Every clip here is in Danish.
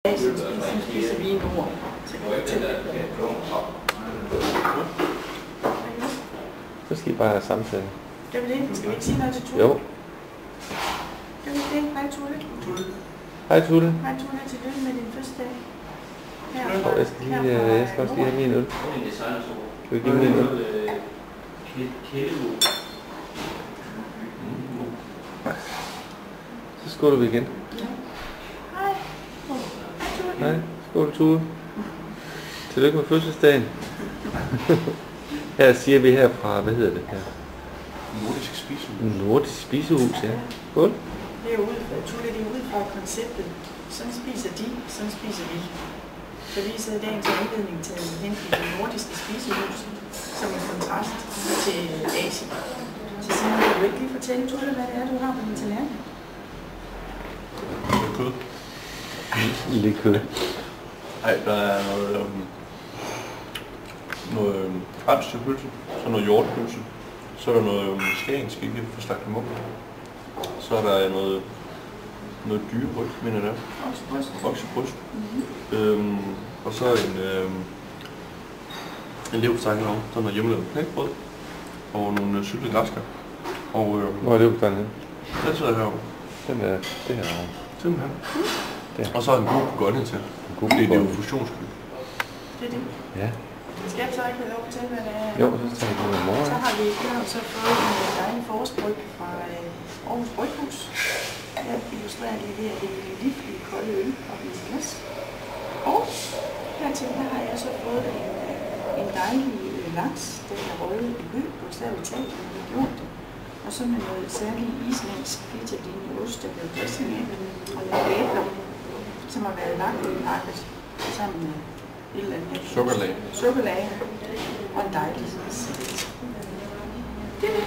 Så spiser vi i nord. Så skal I bare have samtale. Skal vi det? Skal vi ikke sige noget til Tulle? Jo. Skal vi det? Hej Tulle. Hej Tulle. Hej Tulle, tillykke med din fødselsdag. Jeg skal også lige have min øl. Skal vi give mig en øl? Så skåler vi igen. Hej. Hej. Skål Tulle. Tillykke med fødselsdagen. Her siger vi herfra, hvad hedder det her? Nordisk spisehus. Nordisk spisehus, ja. Skål. Det er ude fra Tulle, det er ude fra konceptet. Sådan spiser de, sådan spiser vi. Så vi sidder dagens anledning til at hente i det nordiske spisehus som en kontrast til Asien. Så Simon, vil du ikke lige fortælle Tulle, hvad det er, du har på din tallerken? Kød. Lidt kød. Ej, der er noget ramstepølse, så noget hjortepølse, så er der noget skæringsskikke fra slagtemunk, så er der noget dyreryg, mener jeg. Oksebryst. Og så en leverpostej herovre, så noget hjemmelavet knækbrød, og nogle syltede græskar. Og hvor er leverpostejen henne? Den sidder herovre. Den er det herovre. Simpelthen. Der. Og så er en god begonnen til. Det er jo fusionskød. Det er det. Ja. Skal jeg så ikke have lov til, hvad det er? Jo, så tager vi noget morgen. Så har vi så fået en dejlig forårsbryg fra Aarhus Bryghus. Jeg illustrerer lige her en livlig kolde øl og et glas. Og hertil har jeg så fået en dejlig laks, den er røget i hø, på særligt talt, når vi har gjort det. Og så med noget særlig islandsk fetalinjeost, der blev dressing af, og lidt æbler, som har været lagt i pakket sammen med et eller andet. Sukkerlag. Og en dejlig salat. Det er det.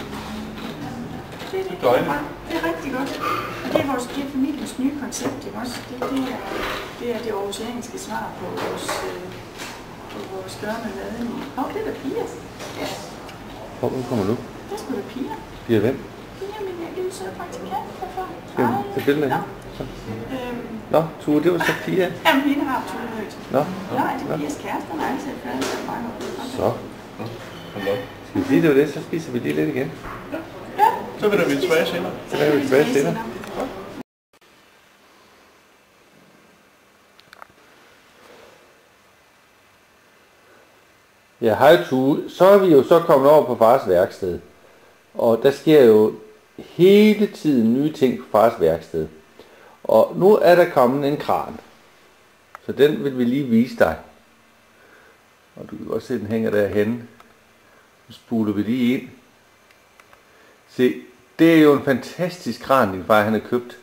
Det er rigtig godt. Og det er familiens nye koncept, ikke også? Det er det aarhusianske svar på vores gørne laden. Det er da Pia. Ja. Hvor kommer nu? Det er sgu da Pia. Pia hvem? Pia, min lille søde praktikant herfra. Skal vi tage billeder af hende? Nå, Tue, det var så Pia. Jamen, hende har Tue mødt. Nå. Nej, det er Pias kæreste, og nej, så er det mange år. Så. Skal vi sige, det var det, så spiser vi lige lidt igen. Ja. Så vender vi tilbage senere. Så vender vi tilbage senere. Ja, hej Tue. Så er vi jo så kommet over på fars værksted. Og der sker jo hele tiden nye ting på fars værksted. Og nu er der kommet en kran. Så den vil vi lige vise dig. Og du kan også se, den hænger derhenne. Så spuler vi lige ind. Se, det er jo en fantastisk kran, din far han har købt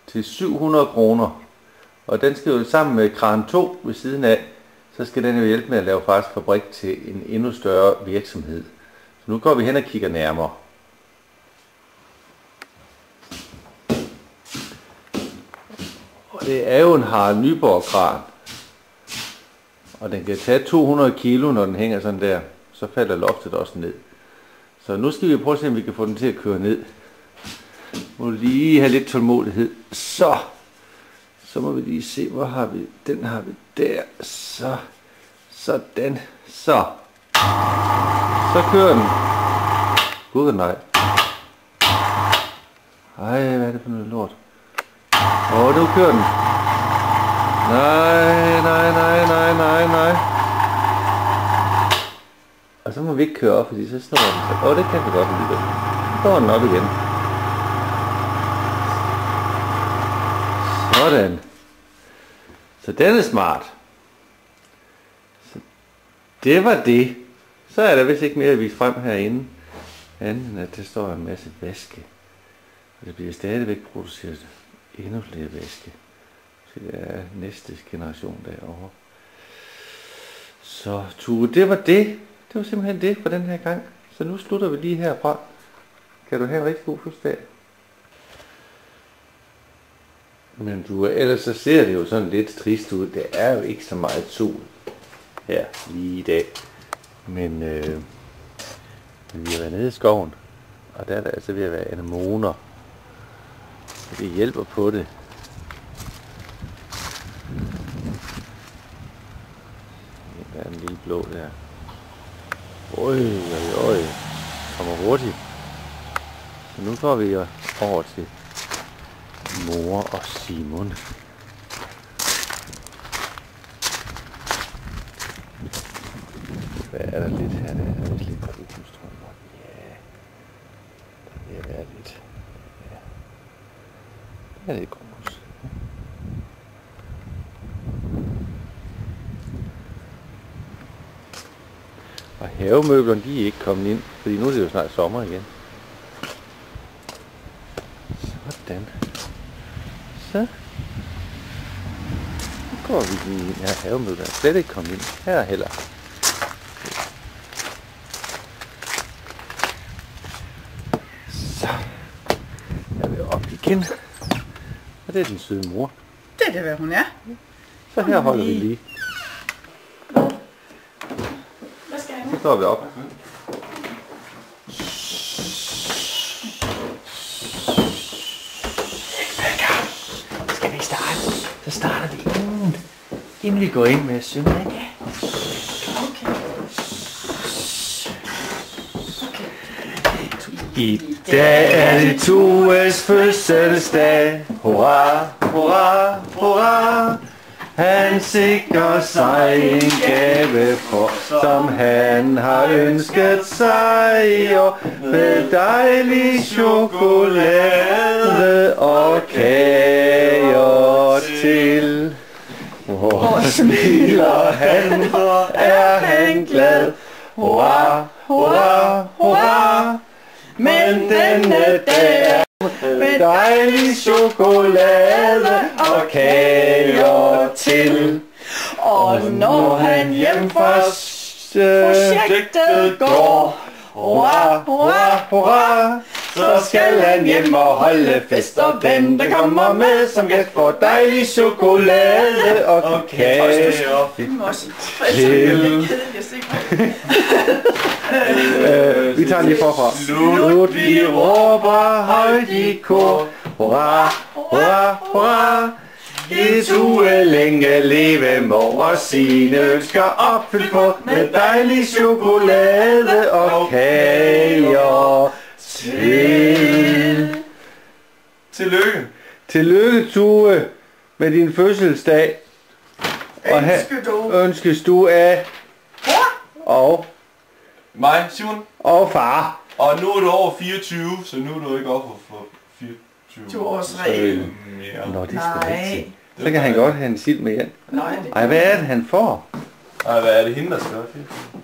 til 700 kroner. Og den skal jo sammen med kran 2 ved siden af, så skal den jo hjælpe med at lave fars fabrik til en endnu større virksomhed. Så nu går vi hen og kigger nærmere. Og det er jo en Harald Nyborg kran. Og den kan tage 200 kilo, når den hænger sådan der. Så falder loftet også ned. Så nu skal vi prøve at se, om vi kan få den til at køre ned. Må lige have lidt tålmodighed. Så må vi lige se, hvor har vi. Den har vi der. Sådan. Så kører den. Gud nej. Ej, hvad er det for noget lort? Nu kører den. Nej. Og så må vi ikke køre op, fordi så står den. Det kan vi godt alligevel. Så står den op igen. Sådan. Så den er smart. Så det var det. Så er der vist ikke mere at vise frem herinde. Andet end at der står en masse vaske. Og det bliver stadigvæk produceret endnu flere vaske. Så det er næste generation derovre. Så Tue, det var det. Det var simpelthen det for den her gang. Så nu slutter vi lige herfra. Kan du have en rigtig god fødselsdag? Men du, ellers så ser det jo sådan lidt trist ud. Det er jo ikke så meget sol her lige i dag. Men vi har været nede i skoven. Og der er der altså ved at være anemoner. Det hjælper på det. Der er en lille blå der. Oj. Kommer hurtigt. Så nu går vi over til mor og Simon. Hvad er der lidt her? Der er lidt krusstrømmer. Ja. Der vil være lidt. Ja. Der er lidt grus. Og havemøblerne, de er ikke kommet ind, fordi nu er det jo snart sommer igen. Sådan. Så. Nu går vi lige ind her. Havemøblerne er slet ikke kommet ind. Her er heller. Så. Er vi oppe igen. Og det er den søde mor. Det er det, hvad hun er. Så her holder vi lige. Hvad skal jeg Så går vi op. Skal vi starte? Så starter vi inden vi går ind med at synge. Okay. I dag er det Tues fødselsdag. Hurra, hurra, hurra. Han sikrer sig en gave for, som han har ønsket sig. Og med dejlig chokolade og kager til. Hvor smiler han, hvor er han glad. Hurra, hurra, hurra. Men denne dag med dejlig chokolade og kager til. Og når han hjem fra projektet går, hurra, hurra, hurra, så skal han hjem og holde fest, og den der kommer med som gæst får dejlig chokolade og kager til. Vi tager den lige forfra. Slut, vi råber højt i kor. Hurra, hurra, hurra. I Tue længe leve mor og sine ønsker opfyldt på med dejlig chokolade og kager til. Tillykke. Tillykke Tue med din fødselsdag. Og her ønskes du af og Mig, Simon. og far. Og nu er du over 24, så nu er du ikke oppe for 24. 2-årsreglen. Ja. Nå, det er sgu Nej. rigtigt. Så kan han godt have en sild med hjem. Nej, det Ej, hvad er det han får? Ej, hvad er det hende, der skal være 24?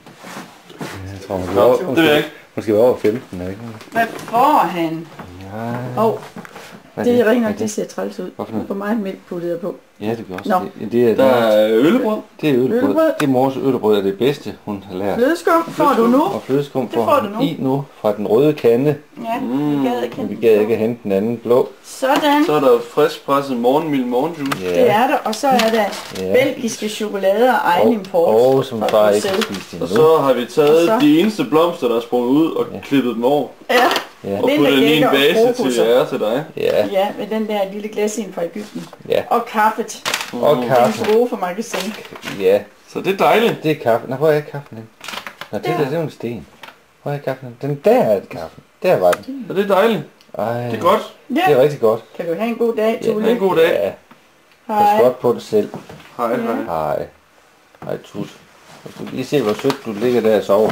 Jeg tror, hun skal være over, det ved jeg ikke. hun skal være over 15, ikke? Hvad får han? Ja. Hvad er Det ringer, det ser træls ud. Hvorfor noget? Hvor meget mælk puttede jeg på? Ja, det gør også. Nå. Det er øllebrød. det er øllebrød. Øllebrød. Det er mors øllebrød er det bedste, hun har lært. Flødeskum får du nu. Og flødeskum Det får får du hun nu. i nu fra den røde kande. Ja, vi gad ikke Men vi hente gad den. ikke hente den anden blå. Sådan. Så er der frisk presset morgenmild morgenjuice. Det er der. Og så er der belgiske chokolader og egen import. Og som fra far ikke har Bruxelles. spist Og endnu. så har vi taget Og så- de eneste blomster, der er sprunget ud, og klippet dem over. Ja, Ja. Og puttet den i en base til ære til dig. Ja, ja, med den der lille glas ind fra Egypten. ja. Og kaffet. Og Den kaffe. gode fra magasin. Ja, Så det er dejligt. det er kaffe. Nå, hvor er kaffen hen? Nå, det der, det er jo en sten. Hvor er kaffen hen? Den der er kaffen. Der var den. Så det er dejligt. Ej, Det er godt. det er Ja, rigtig godt. kan du have en god dag, Ja, Tulle? Ha' en god dag. Ja, pas Hej. godt på dig selv. Hej, hej. Hej. Hej, Tut. Du kan lige se, hvor sødt du ligger der og sover.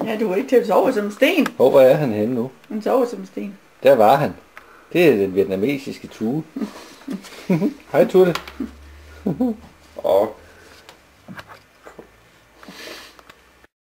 Ja, du er ikke til at sove som en sten. Hvor er han henne nu? Han sover som en sten. Der var han. Det er den vietnamesiske Tue. Hej, Tutte.